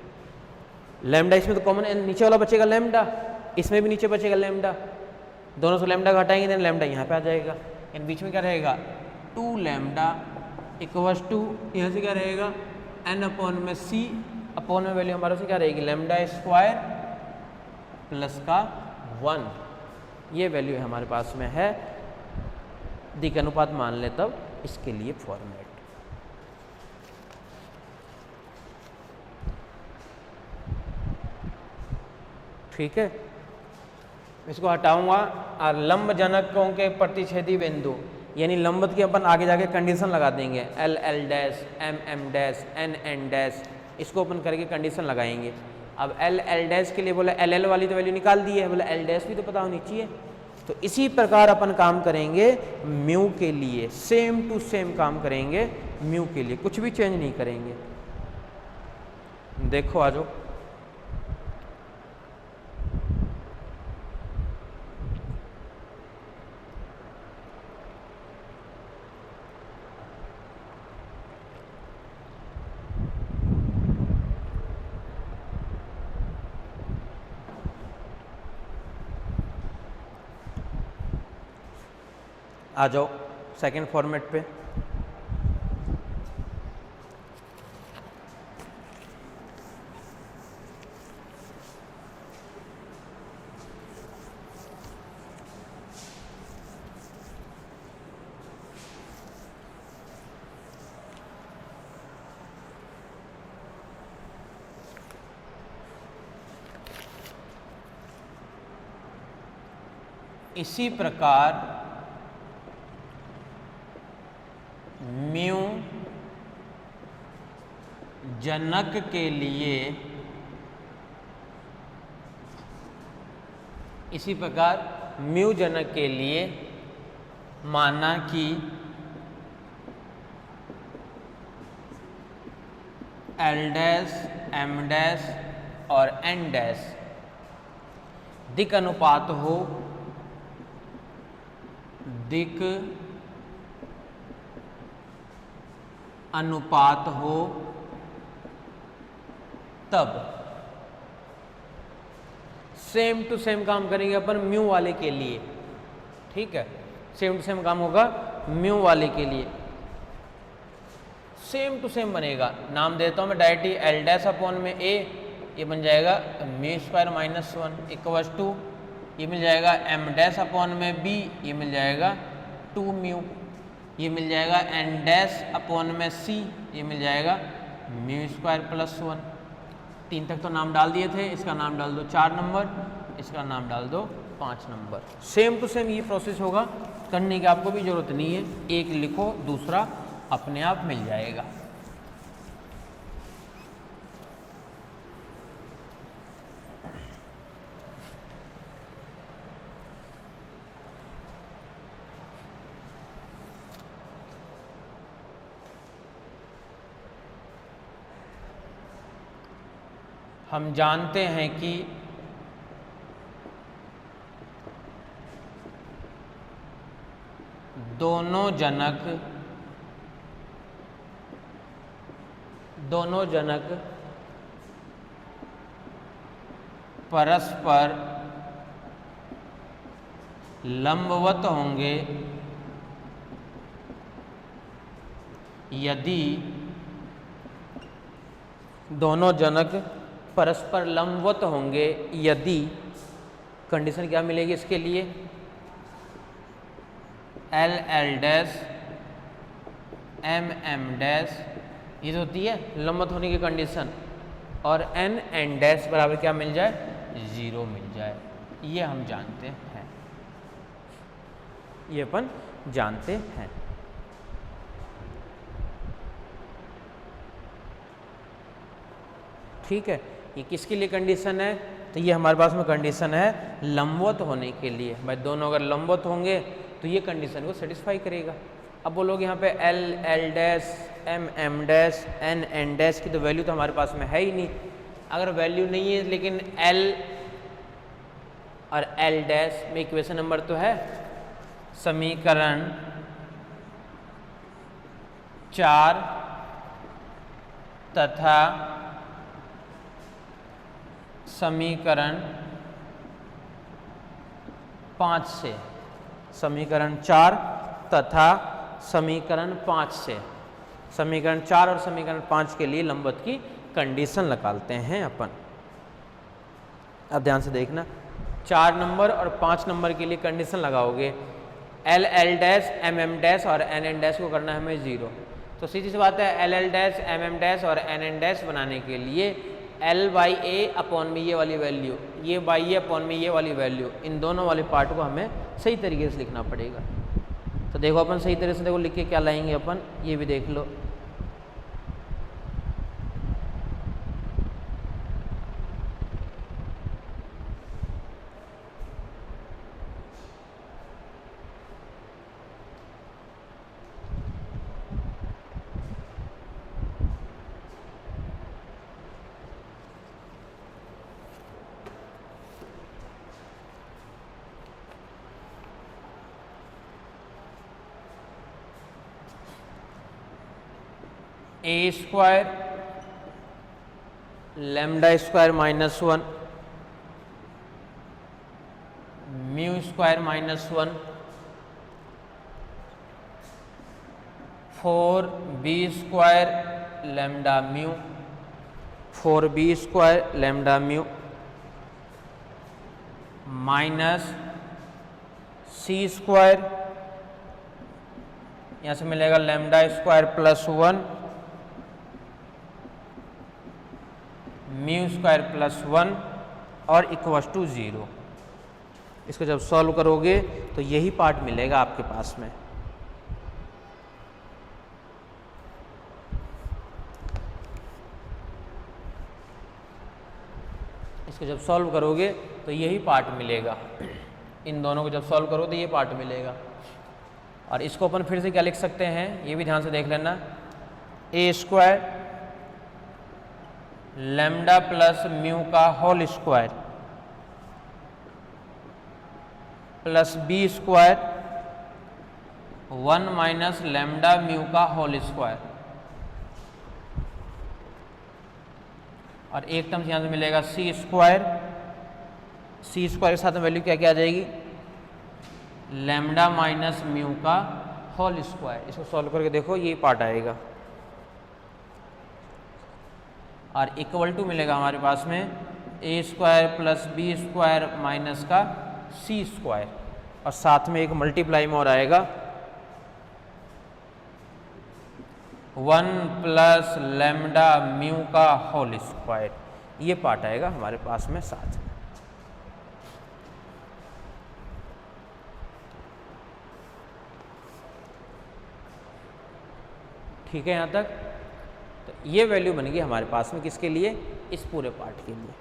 लैम्डा इसमें तो कॉमन नीचे वाला बचेगा लैम्डा, इसमें भी नीचे बचेगा लैम्डा, दोनों से लैम्डा घटाएंगे देन लैम्डा यहाँ पे आ जाएगा। इन बीच में क्या रहेगा 2 लैम्डा इक्वल्स टू यहाँ से क्या रहेगा N अपॉन में C अपॉन में वैल्यू हमारे से क्या रहेगी लैम्डा स्क्वायर प्लस का 1। ये वैल्यू हमारे पास में है, दिक अनुपात मान ले तब इसके लिए फॉर्मेट। ठीक है, इसको हटाऊंगा और लंब जनकों के प्रतिच्छेदी बिंदु यानी लंबवत की अपन आगे जाके कंडीशन लगा देंगे, L L dash, M M dash, N N dash, इसको अपन करके कंडीशन लगाएंगे। अब एल एल डैश के लिए बोला एल एल वाली तो वैल्यू निकाल दी है, बोला एल डैश भी तो पता होनी चाहिए। तो इसी प्रकार अपन काम करेंगे म्यू के लिए, सेम टू सेम काम करेंगे म्यू के लिए, कुछ भी चेंज नहीं करेंगे। देखो आ जाओ, आ जाओ सेकेंड फॉर्मेट पे। इसी प्रकार म्यू जनक के लिए, इसी प्रकार म्यू जनक के लिए माना कि एल डैश, एम डैश और एन डैश दिक अनुपात हो, दिक अनुपात हो, तब सेम टू सेम काम करेंगे अपन म्यू वाले के लिए। ठीक है, सेम टू सेम काम होगा म्यू वाले के लिए, सेम टू सेम बनेगा। नाम देता हूं मैं डायरेक्ट ही, एल डैश अपॉन में ए, ये बन जाएगा mu square minus 1 equals to, ये मिल जाएगा एम डैश अपॉन में बी, ये मिल जाएगा 2 म्यू, ये मिल जाएगा एन डैश अपॉन में सी, ये मिल जाएगा म्यू स्क्वायर प्लस 1। 3 तक तो नाम डाल दिए थे, इसका नाम डाल दो 4 नंबर, इसका नाम डाल दो 5 नंबर। सेम टू सेम ये प्रोसेस होगा, करने की आपको भी जरूरत नहीं है, एक लिखो दूसरा अपने आप मिल जाएगा। हम जानते हैं कि दोनों जनक परस्पर लंबवत होंगे यदि दोनों जनक परस्पर लंबवत होंगे यदि, कंडीशन क्या मिलेगी इसके लिए, L L dash, M M dash, ये तो होती है लंबवत होने की कंडीशन, और एन एन डैश बराबर क्या मिल जाए, 0 मिल जाए। ये हम जानते हैं, ये अपन जानते हैं। ठीक है, ये किसके लिए कंडीशन है, तो ये हमारे पास में कंडीशन है लंबवत होने के लिए। भाई दोनों अगर लंबवत होंगे तो ये कंडीशन को सेटिस्फाई करेगा। अब बोलोगे यहाँ पे L L dash, M M dash, N N dash की तो वैल्यू तो हमारे पास में है ही नहीं। अगर वैल्यू नहीं है लेकिन एल और एल डैश में इक्वेशन नंबर तो है, समीकरण 4 तथा समीकरण 5 से, समीकरण 4 तथा समीकरण 5 से, समीकरण 4 और समीकरण 5 के लिए लंबवत की कंडीशन निकालते हैं अपन। अब ध्यान से देखना, 4 नंबर और 5 नंबर के लिए कंडीशन लगाओगे, L L dash, M M dash और एन एन डैश को करना है हमें 0। तो सीधी सी बात है, L L dash, M M dash और एन एन डैश बनाने के लिए एल बाई ए अपॉन में ये वाली वैल्यू, ये बाई ए अपॉन में ये वाली वैल्यू, इन दोनों वाले पार्ट को हमें सही तरीके से लिखना पड़ेगा। तो देखो अपन सही तरह से देखो लिख के क्या लाएंगे अपन, ये भी देख लो। A square lambda square minus 1 mu square minus 1 4b square lambda mu 4b square lambda mu minus c square, यहाँ से मिलेगा lambda square plus 1 mu square plus 1 और इक्वस टू 0। इसको जब सॉल्व करोगे तो यही पार्ट मिलेगा आपके पास में। इसको जब सॉल्व करोगे तो यही पार्ट मिलेगा, इन दोनों को जब सॉल्व करो तो ये पार्ट मिलेगा। और इसको अपन फिर से क्या लिख सकते हैं, ये भी ध्यान से देख लेना। A square lambda plus mu का whole square plus b square 1 minus lambda mu का होल स्क्वायर, और एक टर्म यहाँ से मिलेगा सी स्क्वायर। सी स्क्वायर के साथ में वैल्यू क्या क्या आ जाएगी, लैम्डा माइनस म्यू का होल स्क्वायर। इसको सॉल्व करके देखो ये पार्ट आएगा, और इक्वल टू मिलेगा हमारे पास में a square plus b square minus का सी स्क्वायर, और साथ में एक मल्टीप्लाई में और आएगा 1 प्लस लैम्डा म्यू का होल स्क्वायर। ये पार्ट आएगा हमारे पास में साथ में। ठीक है यहाँ तक। तो ये वैल्यू बन गई हमारे पास में किसके लिए, इस पूरे पार्ट के लिए।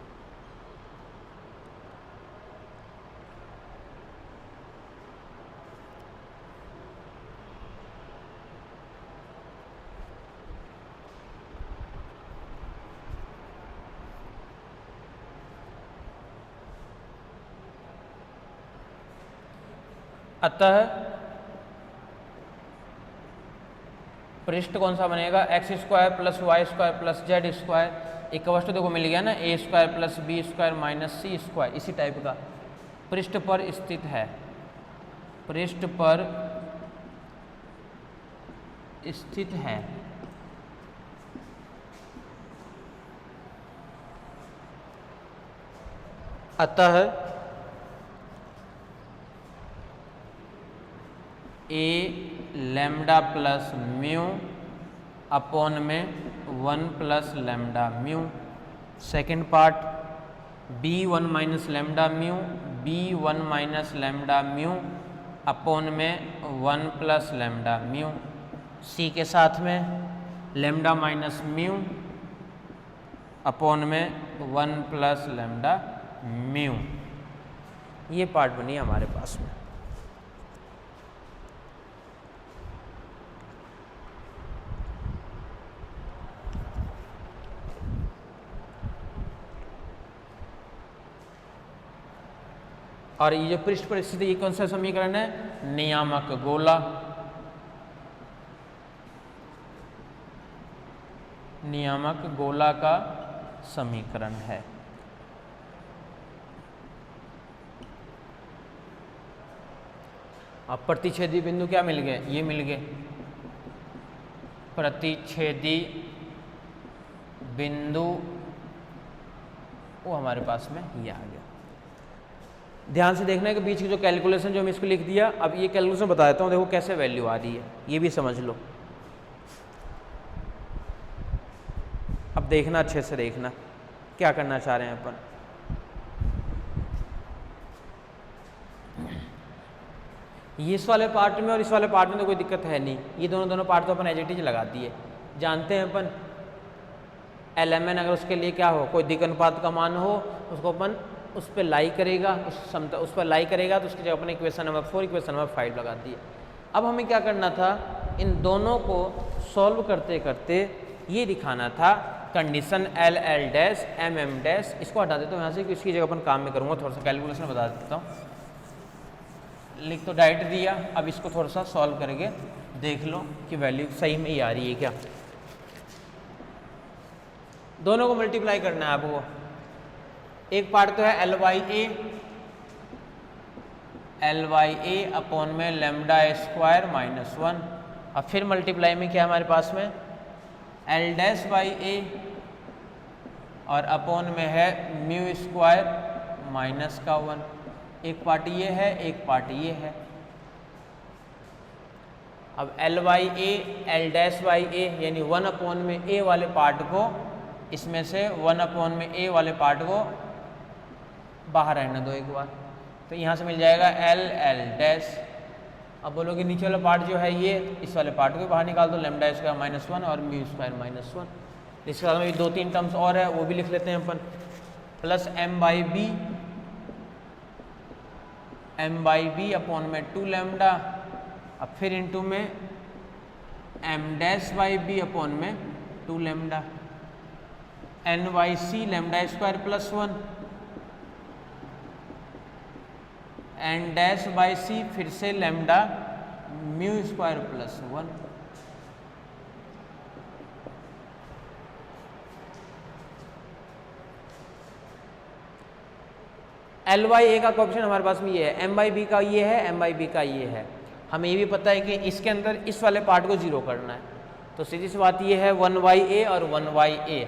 अतः पृष्ठ कौन सा बनेगा, x square plus y square plus z square equal to देखो मिल गया ना, a square plus b square minus c square. इसी टाइप का पृष्ठ पर स्थित है, पृष्ठ पर स्थित है। अतः a lambda plus mu upon में 1 plus lambda mu. Second part b 1 minus lambda mu, b 1 minus lambda mu upon में 1 प्लस लैम्डा म्यू। सी के साथ में लैम्डा माइनस म्यू अपॉन में 1 प्लस लैम्डा म्यू। ये पार्ट बनी हमारे पास में। और ये जो पृष्ठ पर स्थित ये कौन सा समीकरण है, नियामक गोला। नियामक गोला का समीकरण है। अब प्रतिच्छेदी बिंदु क्या मिल गए, ये मिल गए। प्रतिच्छेदी बिंदु वो हमारे पास में ये आ गया। ध्यान से देखना है कि बीच की जो कैलकुलेशन जो हम इसको लिख दिया, अब ये कैलकुलेशन बता देता हूँ, देखो कैसे वैल्यू आ रही है, ये भी समझ लो। अब देखना, अच्छे से देखना क्या करना चाह रहे हैं अपन। ये इस वाले पार्ट में और इस वाले पार्ट में तो कोई दिक्कत है नहीं, ये दोनों पार्ट तो अपन एज इट इज लगा दिए। जानते हैं अपन LMN अगर उसके लिए क्या हो, कोई दिक् अनुपात का मान हो, उसको अपन उस पर लाई करेगा, उस पर लाई करेगा तो उसकी जगह अपन इक्वेशन नंबर 4 इक्वेशन नंबर 5 लगा दिए। अब हमें क्या करना था, इन दोनों को सॉल्व करते करते ये दिखाना था condition LL dash MM dash, इसको हटा देता हूँ यहाँ से, इसकी जगह अपन काम में करूँगा, थोड़ा सा कैलकुलेशन बता देता हूँ। लिख तो डायरेक्ट दिया, अब इसको थोड़ा सा सॉल्व करके देख लो कि वैल्यू सही में ही आ रही है क्या। दोनों को मल्टीप्लाई करना है आपको। एक पार्ट तो है LYA अपॉन में लैम्डा स्क्वायर माइनस 1, अब फिर मल्टीप्लाई में क्या है हमारे पास में L डैश बाई A और अपॉन में है म्यू स्क्वायर माइनस का 1। एक पार्ट ये है, एक पार्ट ये है। अब LYA L dash by A यानी 1 अपॉन में A वाले पार्ट को, इसमें से 1 अपॉन में A वाले पार्ट को बाहर रहने दो एक बार, तो यहाँ से मिल जाएगा LL डैश। अब बोलोगे नीचे वाला पार्ट जो है ये, इस वाले पार्ट को बाहर निकाल दो, लैम्डा स्क्वायर माइनस 1 और म्यू स्क्वायर माइनस 1। इसके बाद में भी 2-3 टर्म्स और है, वो भी लिख लेते हैं अपन, plus M by b upon में 2 लैम्डा, अब फिर इंटू में M dash by b upon में 2 lambda, N by c lambda square plus 1, N dash by c फिर से lambda mu square plus 1। LYA का ऑप्शन हमारे पास में ये है, M बाई बी का ये है, M बाई बी का ये है। हमें ये भी पता है कि इसके अंदर इस वाले पार्ट को 0 करना है, तो सीधी सी बात ये है 1YA और 1YA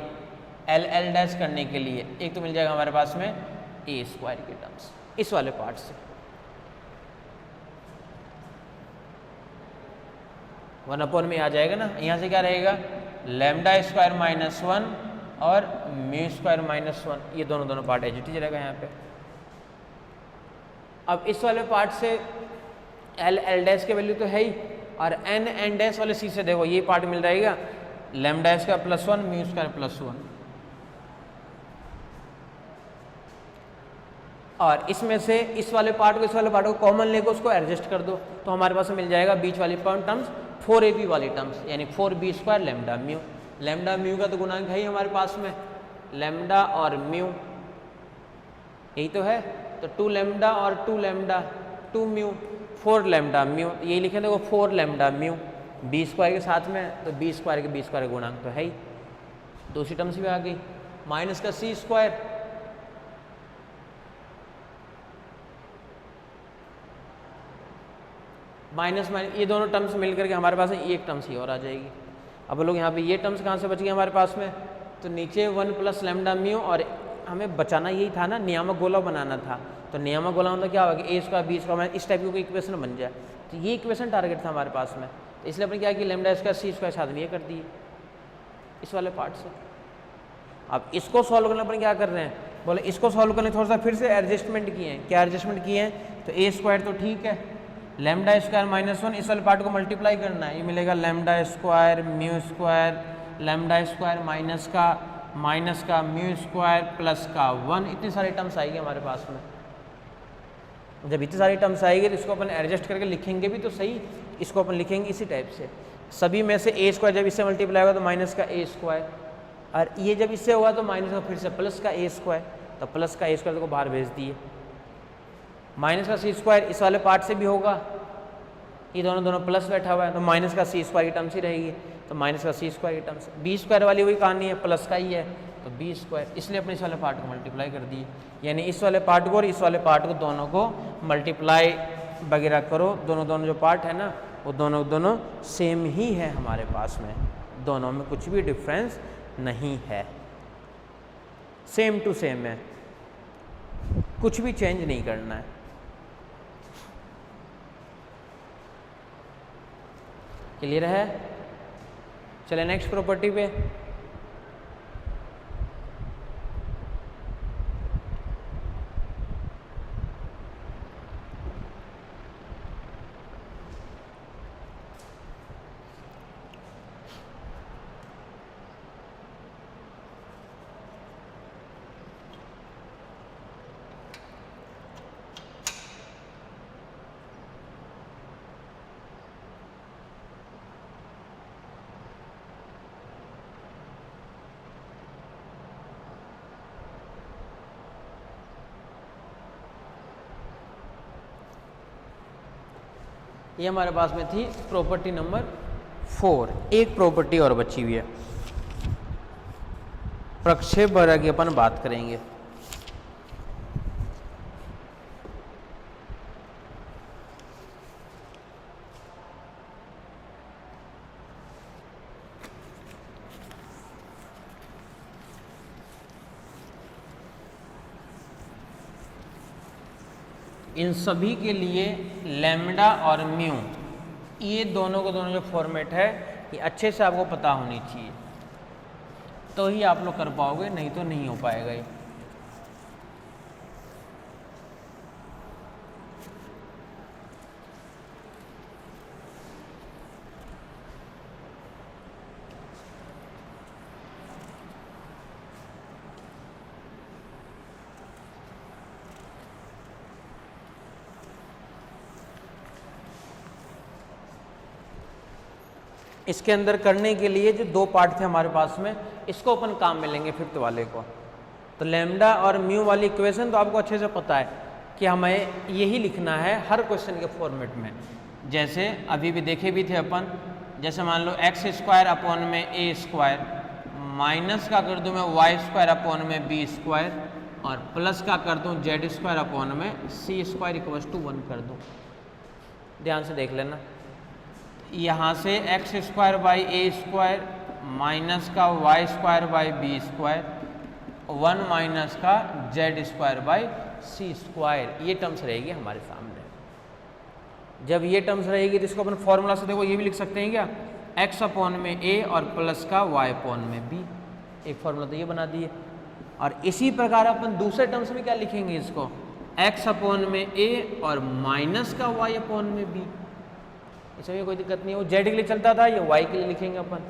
LL डैश करने के लिए एक तो मिल जाएगा हमारे पास में A स्क्वायर के टर्म्स इस वाले पार्ट से। 1 अपॉन में आ जाएगा ना, यहाँ से क्या रहेगा लैम्डा स्क्वायर माइनस 1 और म्यू स्क्वायर माइनस 1, ये दोनों पार्ट एज इट इज रहेगा यहाँ पे। अब इस वाले पार्ट से LL डैश की वैल्यू तो है ही, और N डैश वाले सी से देखो ये पार्ट मिल जाएगा lambda square plus 1 mu square plus 1, और इसमें से इस वाले पार्ट को इस वाले पार्ट को कॉमन लेकर उसको एडजस्ट कर दो, तो हमारे पास मिल जाएगा बीच वाली टर्म्स 4AB वाली टर्म्स, यानी 4B square lambda mu. Lambda mu का तो गुणांक है ही हमारे पास में, लैम्डा और म्यू यही तो है, तो 2 लैम्डा और 2 लैम्डा 2 म्यू 4 लैम्डा म्यू, यही लिखे देखो 4 लैम्डा म्यू B स्क्वायर के साथ में, तो B स्क्वायर के B स्क्वायर गुणांक तो है ही। दूसरी टर्म्स भी आ गई, माइनस का C स्क्वायर माइनस ये दोनों टर्म्स मिलकर के हमारे पास में एक टर्म्स ही और आ जाएगी। अब लोग यहाँ पे ये टर्म्स कहाँ से बच गए हमारे पास में, तो नीचे 1 प्लस लैम्डा म्यू, और हमें बचाना यही था ना, नियामक गोला बनाना था, तो नियामक गोला मतलब क्या होगा कि A स्क्वायर B स्क्वायर इस टाइप की कोई इक्वेशन बन जाए, तो ये इक्वेशन टारगेट था हमारे पास में, तो इसलिए अपने क्या कि लैम्डा स्क्वायर C स्क्वायर साथ में ये कर दिए इस वाले पार्ट से। अब इसको सॉल्व करने पर क्या कर रहे हैं, बोले इसको सॉल्व करने थोड़ा सा फिर से एडजस्टमेंट किए हैं। क्या एडजस्टमेंट किए हैं, तो A स्क्वायर तो ठीक है, लैम्डा स्क्वायर माइनस 1 इस वाले पार्ट को मल्टीप्लाई करना है, ये मिलेगा lambda square mu square lambda square minus का म्यू स्क्वायर प्लस का 1, इतनी सारी टर्म्स आएगी हमारे पास में। जब इतनी सारी टर्म्स आएगी तो इसको अपन एडजस्ट करके लिखेंगे भी तो सही, इसको अपन लिखेंगे इसी टाइप से, सभी में से A स्क्वायर जब इससे मल्टीप्लाई होगा तो माइनस का A स्क्वायर, और ये जब इससे होगा तो माइनस का फिर से प्लस का A स्क्वायर, तो प्लस का A स्क्वायर को बाहर भेज दिए, माइनस का C स्क्वायर इस वाले पार्ट से भी होगा, ये दोनों प्लस बैठा हुआ है, तो माइनस का C स्क्वायर की टर्म्स ही रहेगी, तो माइनस का C स्क्वायर की टर्म्स, B स्क्वायर वाली वही कहानी है, प्लस का ही है, तो B स्क्वायर, इसलिए अपने इस वाले पार्ट को मल्टीप्लाई कर दिए, यानी इस वाले पार्ट को और इस वाले पार्ट को दोनों को मल्टीप्लाई वगैरह करो, दोनों जो पार्ट है ना वो दोनों सेम ही है हमारे पास में, दोनों में कुछ भी डिफरेंस नहीं है, सेम टू सेम है, कुछ भी चेंज नहीं करना है। क्लियर है, चले नेक्स्ट प्रॉपर्टी पे। ये हमारे पास में थी प्रॉपर्टी नंबर 4। एक प्रॉपर्टी और बची हुई है, प्रक्षेप वक्र की अपन बात करेंगे। इन सभी के लिए लैम्डा और म्यू, ये दोनों को दोनों जो फॉर्मेट है ये अच्छे से आपको पता होनी चाहिए, तो ही आप लोग कर पाओगे, नहीं तो नहीं हो पाएगा ये। इसके अंदर करने के लिए जो दो पार्ट थे हमारे पास में, इसको अपन काम में लेंगे फिफ्थ वाले को। तो लैम्डा और म्यू वाली इक्वेशन तो आपको अच्छे से पता है कि हमें यही लिखना है हर क्वेश्चन के फॉर्मेट में। जैसे अभी भी देखे भी थे अपन, जैसे मान लो एक्स स्क्वायर अपॉन में ए स्क्वायर, माइनस का कर दूँ मैं वाई स्क्वायर अपॉन में बी स्क्वायर, और प्लस का कर दूँ जेड स्क्वायर अपॉन में सी स्क्वायर इक्वल्स टू 1 कर दूँ। ध्यान से देख लेना, यहाँ से x square by a square minus का y square by b square 1 minus का z square by c square, ये टर्म्स रहेगी हमारे सामने। जब ये टर्म्स रहेगी तो इसको अपन फॉर्मूला से देखो ये भी लिख सकते हैं क्या, एक्स अपॉन में ए और प्लस का वाई अपॉन में बी, एक फॉर्मूला तो ये बना दिए। और इसी प्रकार अपन दूसरे टर्म्स में क्या लिखेंगे, इसको एक्स अपॉन में ए और माइनस का वाई अपॉन में बी, इसमें कोई दिक्कत नहीं है। वो जेड के लिए चलता था, ये वाई के लिए लिखेंगे अपन।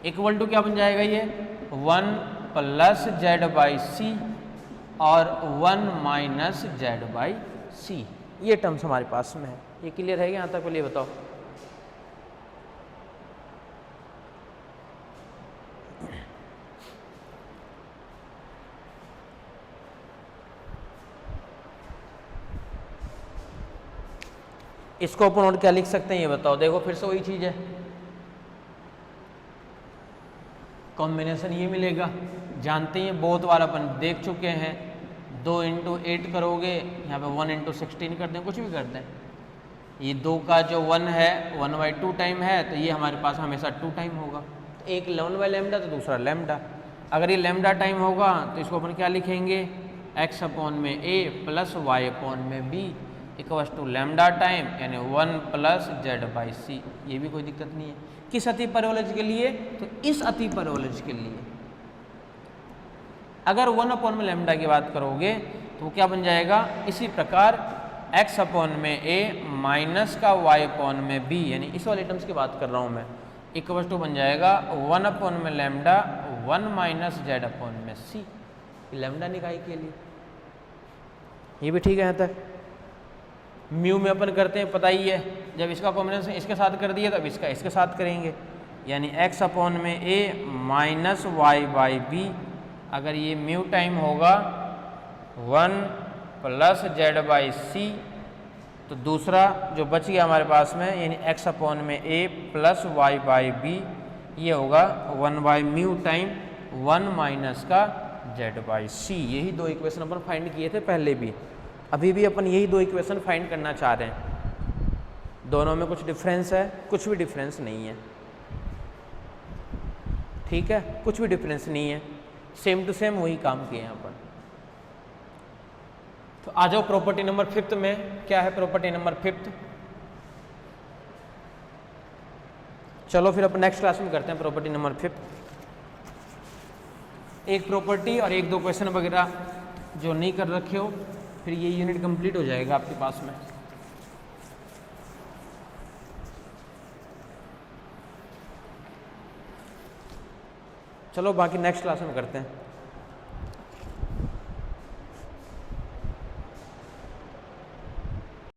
इक्वल टू क्या बन जाएगा ये 1 प्लस जेड बाई सी और 1 माइनस जेड बाई सी, ये टर्म्स हमारे पास में है। ये क्लियर है यहाँ तक? पहले बताओ। इसको अपन और क्या लिख सकते हैं ये बताओ। देखो फिर से वही चीज़ है, कॉम्बिनेशन ये मिलेगा, जानते हैं बहुत बार अपन देख चुके हैं। 2 × 8 करोगे, यहाँ पे 1 × 16 कर दें, कुछ भी कर दें। ये 2 का जो 1 है 1/2 टाइम है, तो ये हमारे पास हमेशा 2 टाइम होगा। तो एक 1 बाई लैम्डा तो दूसरा लैम्डा। अगर ये लैम्डा टाइम होगा तो इसको अपन क्या लिखेंगे, एक्स अपॉन में ए प्लस वाई अपॉन में b equals to lambda time यानी 1 प्लस जेड बाई सी। ये भी कोई दिक्कत नहीं है। किस अति पैरेलल के लिए, तो इस अति पैरेलल के लिए। अगर 1 अपॉन में लैम्डा की बात करोगे तो वो क्या बन जाएगा, इसी प्रकार x अपॉन में a माइनस का y अपॉन में b, यानी इस वाले टर्म्स की बात कर रहा हूँ मैं, इक्वल टू बन जाएगा 1 अपॉन में लैम्डा 1 माइनस जेड अपॉन में c। लैम्डा निकाय के लिए ये भी ठीक है यहाँ तक। म्यू में अपन करते हैं पता ही है, जब इसका कॉम्बिनेशन इसके साथ कर दिया तब इसका इसके साथ करेंगे, यानी x अपॉन में a minus y by b. अगर ये म्यू टाइम होगा 1 प्लस जेड बाई सी, तो दूसरा जो बच गया हमारे पास में यानी x अपॉन में a plus y by b, ये होगा 1 बाई म्यू टाइम 1 माइनस का जेड बाई सी। यही दो इक्वेशन अपन फाइंड किए थे पहले भी, अभी भी अपन यही दो इक्वेशन फाइंड करना चाह रहे हैं। दोनों में कुछ डिफरेंस है, कुछ भी डिफरेंस नहीं है, ठीक है, कुछ भी डिफरेंस नहीं है, सेम टू सेम वही काम किए हैं अपन। तो आ जाओ प्रॉपर्टी नंबर 5 में। क्या है प्रॉपर्टी नंबर 5? चलो फिर अपन नेक्स्ट क्लास में करते हैं प्रॉपर्टी नंबर 5। एक प्रॉपर्टी और एक दो क्वेश्चन वगैरह जो नहीं कर रखे हो, फिर ये यूनिट कंप्लीट हो जाएगा आपके पास में। चलो बाकी नेक्स्ट क्लास में करते हैं।